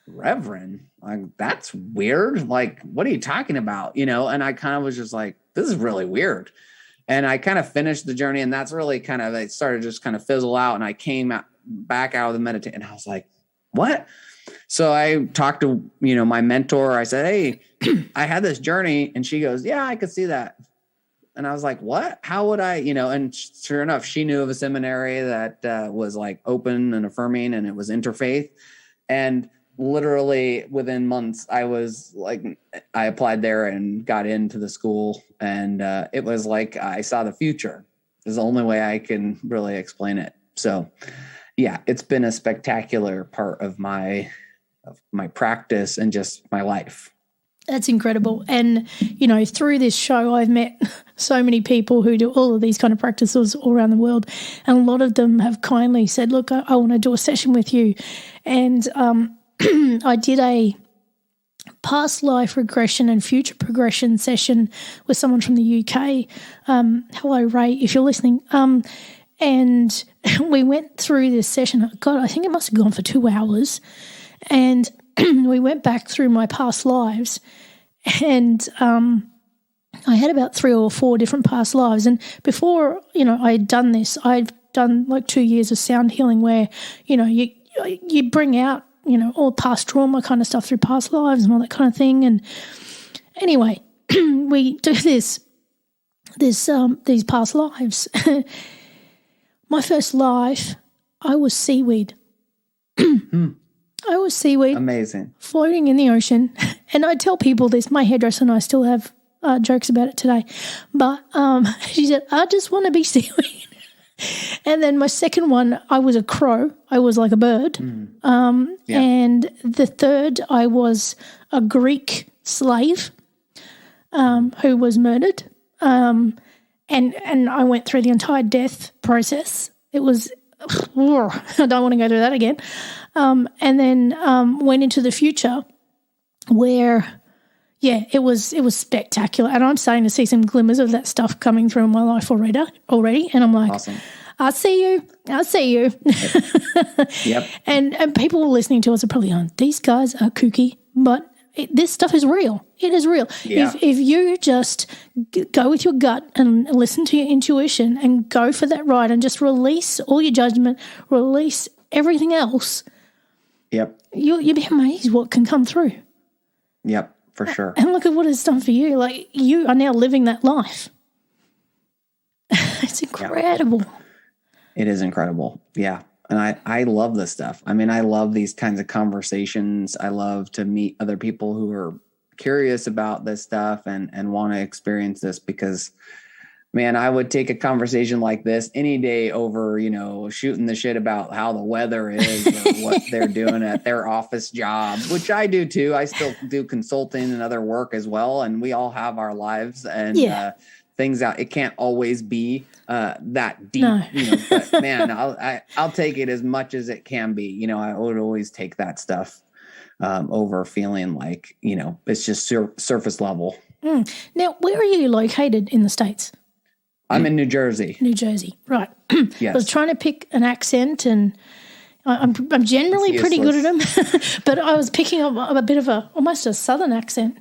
Reverend? Like, that's weird. Like, what are you talking about? And I kind of was just like, this is really weird. And I kind of finished the journey, and that's really kind of, it started just kind of fizzle out. And I came back out of the meditation, and I was like, what? So I talked to, my mentor. I said, hey, I had this journey. And she goes, yeah, I could see that. And I was like, what? How would I, and sure enough, she knew of a seminary that was like open and affirming, and it was interfaith. And literally within months, I applied there and got into the school, and it was like I saw the future. Is the only way I can really explain it. So yeah, it's been a spectacular part of my practice and just my life. That's incredible. And, through this show, I've met so many people who do all of these kind of practices all around the world. And a lot of them have kindly said, look, I want to do a session with you. And I did a past life regression and future progression session with someone from the UK. Hello, Ray, if you're listening. And we went through this session. God, I think it must have gone for 2 hours. And we went back through my past lives, and I had about 3 or 4 different past lives. And before, I had done this, I've done like 2 years of sound healing where, you bring out, all past trauma kind of stuff through past lives and all that kind of thing. And anyway, we do these past lives. My first life, I was seaweed. I was seaweed. Amazing. Floating in the ocean. And I tell people this, my hairdresser and I still have jokes about it today. But she said, I just want to be seaweed. And then my second one, I was a crow. I was like a bird. Yeah. And the third, I was a Greek slave who was murdered. And I went through the entire death process. It was, I don't want to go through that again. And then went into the future where, yeah, it was spectacular. And I'm starting to see some glimmers of that stuff coming through in my life already. And I'm like, awesome. I see you. Yep. And people listening to us are probably on, these guys are kooky, but this stuff is real. It is real. Yeah. If you just go with your gut and listen to your intuition and go for that ride and just release all your judgment, release everything else. Yep. You'll be amazed what can come through. Yep, for sure. And look at what it's done for you. Like, you are now living that life. It's incredible. Yeah. It is incredible. Yeah. And I love this stuff. I mean, I love these kinds of conversations. I love to meet other people who are curious about this stuff and want to experience this, because, man, I would take a conversation like this any day over, shooting the shit about how the weather is or what they're doing at their office job, which I do too. I still do consulting and other work as well. And we all have our lives and things out. It can't always be that deep, no. But man, I'll take it as much as it can be. I would always take that stuff over feeling like, it's just surface level. Now, where are you located in the States? I'm in New Jersey. New Jersey, right. Yes. I was trying to pick an accent, and I'm generally pretty good at them, but I was picking up a bit of almost a southern accent.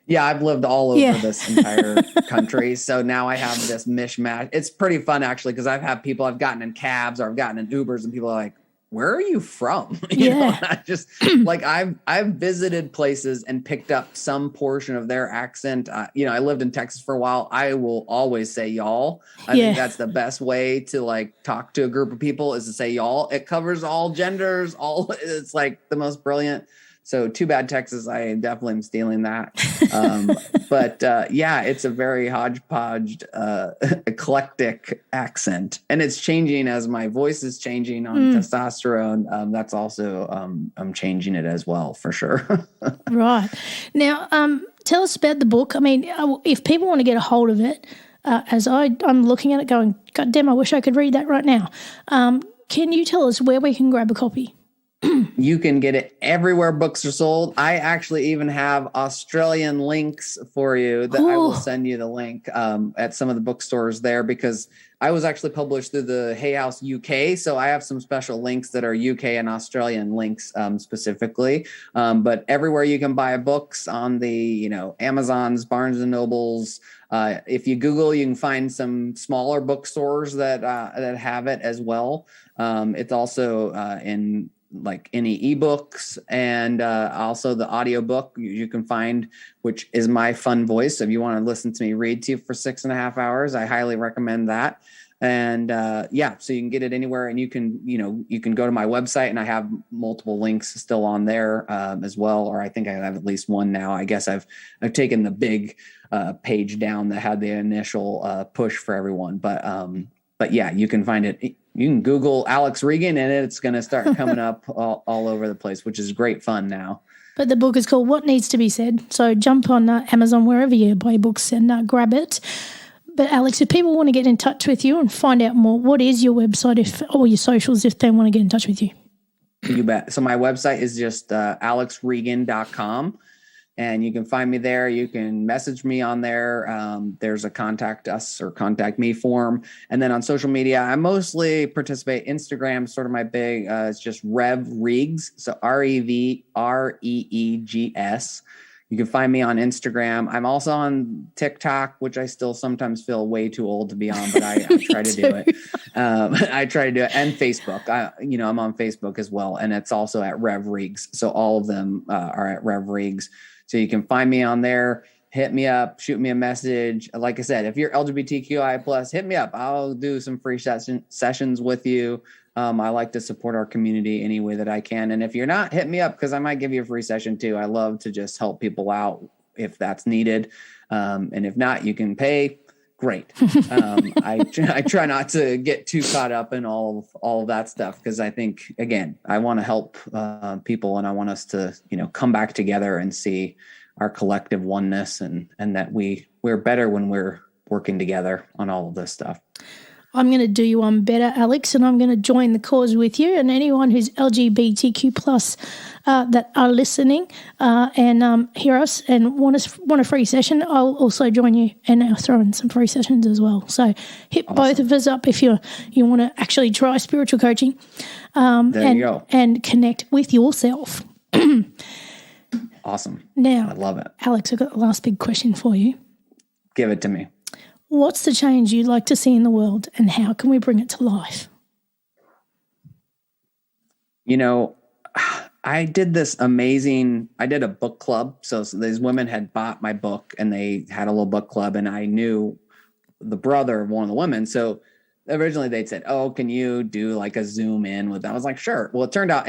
Yeah, I've lived all over this entire country. So now I have this mishmash. It's pretty fun, actually, because I've had people, I've gotten in cabs or I've gotten in Ubers, and people are like, where are you from? You know, I just like I've visited places and picked up some portion of their accent. You know, I lived in Texas for a while. I will always say y'all. I think that's the best way to like talk to a group of people is to say y'all. It covers all genders. It's like the most brilliant. So too bad, Texas. I definitely am stealing that. But yeah, it's a very hodgepodge, eclectic accent, and it's changing as my voice is changing on testosterone. That's also I'm changing it as well for sure. Right now, tell us about the book. I mean, if people want to get a hold of it, as I'm looking at it, going, God damn, I wish I could read that right now. Can you tell us where we can grab a copy? You can get it everywhere books are sold. I actually even have Australian links for you that I will send you the link at some of the bookstores there, because I was actually published through the Hay House UK. So I have some special links that are UK and Australian links specifically. But everywhere you can buy books on the, you know, Amazons, Barnes and Nobles. If you Google, you can find some smaller bookstores that have it as well. It's also in like any ebooks, and also the audiobook you can find, which is my fun voice. So if you want to listen to me read to you for 6.5 hours, I highly recommend that. And yeah, so you can get it anywhere, and you can go to my website, and I have multiple links still on there as well. Or I think I have at least one now. I guess I've taken the big page down that had the initial push for everyone. But yeah, you can find it. You can Google Alex Reegan, and it's going to start coming up all over the place, which is great fun now. But the book is called What Needs to Be Said. So jump on Amazon, wherever you buy books, and grab it. But Alex, if people want to get in touch with you and find out more, what is your website or your socials if they want to get in touch with you? You bet. So my website is just alexreegan.com. And you can find me there. You can message me on there. There's a contact us or contact me form. And then on social media, I mostly participate. Instagram, sort of my big, it's just Rev Reegs. So REVREEGS. You can find me on Instagram. I'm also on TikTok, which I still sometimes feel way too old to be on, but I try to do it. I try to do it. And Facebook. I'm on Facebook as well. And it's also at Rev Reegs. So all of them are at Rev Reegs. So you can find me on there, hit me up, shoot me a message. Like I said, if you're LGBTQI plus, hit me up. I'll do some free sessions with you. I like to support our community any way that I can. And if you're not, hit me up, because I might give you a free session too. I love to just help people out if that's needed. And if not, you can pay. Great. I try not to get too caught up in all of that stuff, because I think, again, I want to help people, and I want us to, come back together and see our collective oneness, and that we're better when we're working together on all of this stuff. I'm going to do you one better, Alex, and I'm going to join the cause with you. And anyone who's LGBTQ plus that are listening and hear us and want a free session, I'll also join you, and I'll throw in some free sessions as well. So hit both of us up if you want to actually try spiritual coaching There you go. And connect with yourself. Awesome. Now, I love it. Alex, I've got the last big question for you. Give it to me. What's the change you'd like to see in the world, and how can we bring it to life? I did a book club. So these women had bought my book, and they had a little book club, and I knew the brother of one of the women. So originally they'd said, "Oh, can you do like a Zoom in with them?" I was like, "Sure." Well, it turned out,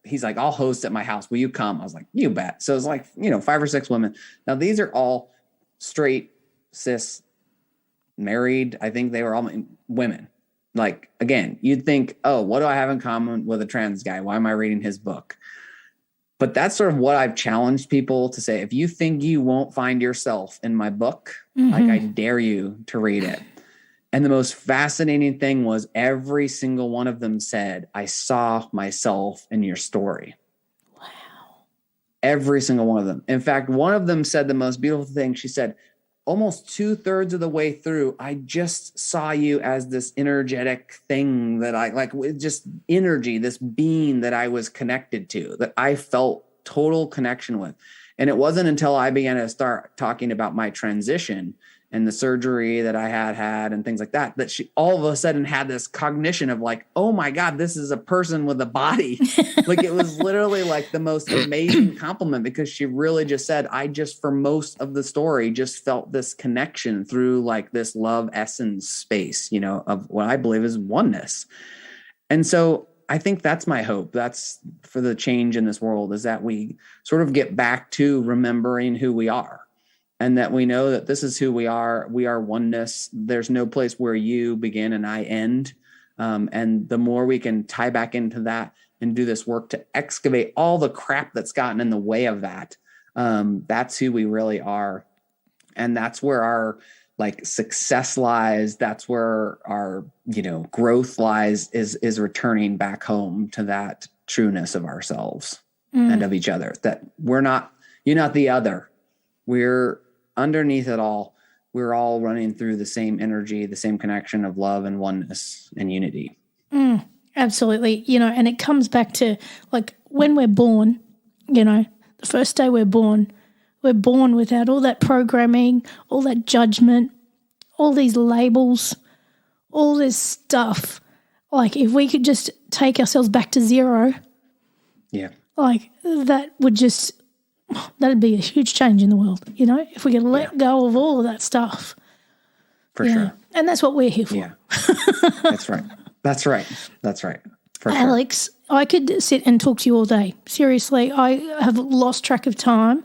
he's like, "I'll host at my house. Will you come?" I was like, "You bet." So it was like, 5 or 6 women. Now these are all straight, cis, married. I think they were all women. Like, again, you'd think, oh, what do I have in common with a trans guy? Why am I reading his book? But that's sort of what I've challenged people to say. If you think you won't find yourself in my book, like, I dare you to read it. And the most fascinating thing was every single one of them said, "I saw myself in your story." Wow. Every single one of them. In fact, one of them said the most beautiful thing. She said, almost 2/3 of the way through, I just saw you as this energetic thing that I like, just energy, this being that I was connected to, that I felt total connection with. And it wasn't until I began to start talking about my transition and the surgery that I had and things like that, that she all of a sudden had this cognition of like, oh my God, this is a person with a body. Like, it was literally like the most amazing compliment, because she really just said, I just, for most of the story, just felt this connection through like this love essence space, you know, of what I believe is oneness. And so I think that's my hope. That's for the change in this world, is that we sort of get back to remembering who we are. And that we know that this is who we are. We are oneness. There's no place where you begin and I end. And the more we can tie back into that and do this work to excavate all the crap that's gotten in the way of that, that's who we really are. And that's where our like success lies. That's where our, you know, growth lies, is returning back home to that trueness of ourselves and of each other. That you're not the other. We're underneath it all. We're all running through the same energy, the same connection of love and oneness and unity. Absolutely. You know, and it comes back to like when we're born, you know, the first day we're born without all that programming, all that judgment, all these labels, all this stuff. Like, if we could just take ourselves back to zero, like that'd be a huge change in the world, you know, if we could let go of all of that stuff. For sure. And that's what we're here for. Yeah. That's right. That's right. That's right. For Alex, I could sit and talk to you all day. Seriously, I have lost track of time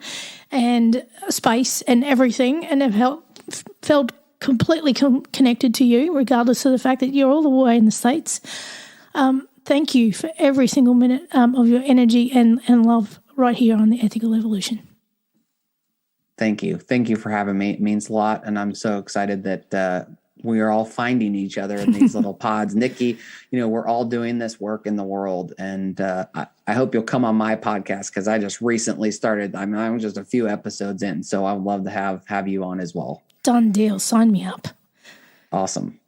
and space and everything, and have felt completely connected to you, regardless of the fact that you're all the way in the States. Thank you for every single minute of your energy and love right here on The Ethical Evolution. Thank you. Thank you for having me. It means a lot. And I'm so excited that we are all finding each other in these little pods. Nikki, you know, we're all doing this work in the world. And I hope you'll come on my podcast, because I just recently started. I mean, I'm just a few episodes in, so I would love to have you on as well. Done deal. Sign me up. Awesome.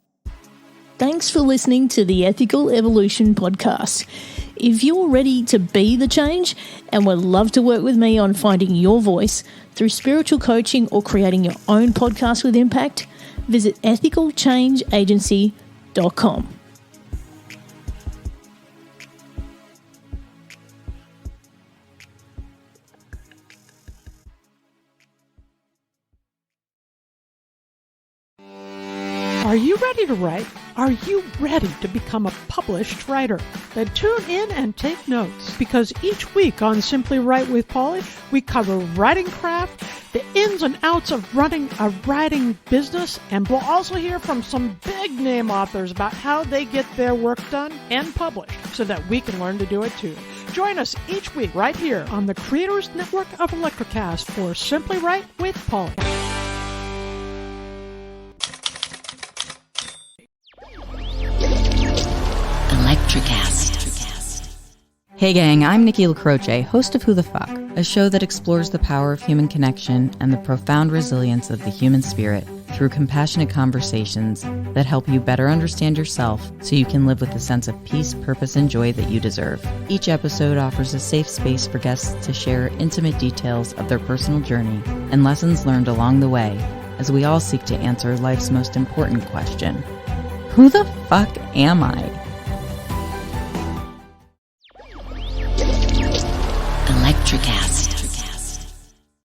Thanks for listening to the Ethical Evolution podcast. If you're ready to be the change and would love to work with me on finding your voice through spiritual coaching or creating your own podcast with impact, visit ethicalchangeagency.com. Are you ready to write? Are you ready to become a published writer? Then tune in and take notes, because each week on Simply Write with Polly, we cover writing craft, the ins and outs of running a writing business, and we'll also hear from some big name authors about how they get their work done and published so that we can learn to do it too. Join us each week right here on the Creators Network of Electrocast for Simply Write with Polly. Hey gang, I'm Nikki LaCroce, host of Who the Fuck, a show that explores the power of human connection and the profound resilience of the human spirit through compassionate conversations that help you better understand yourself so you can live with the sense of peace, purpose, and joy that you deserve. Each episode offers a safe space for guests to share intimate details of their personal journey and lessons learned along the way, as we all seek to answer life's most important question: who the fuck am I? Electrocast.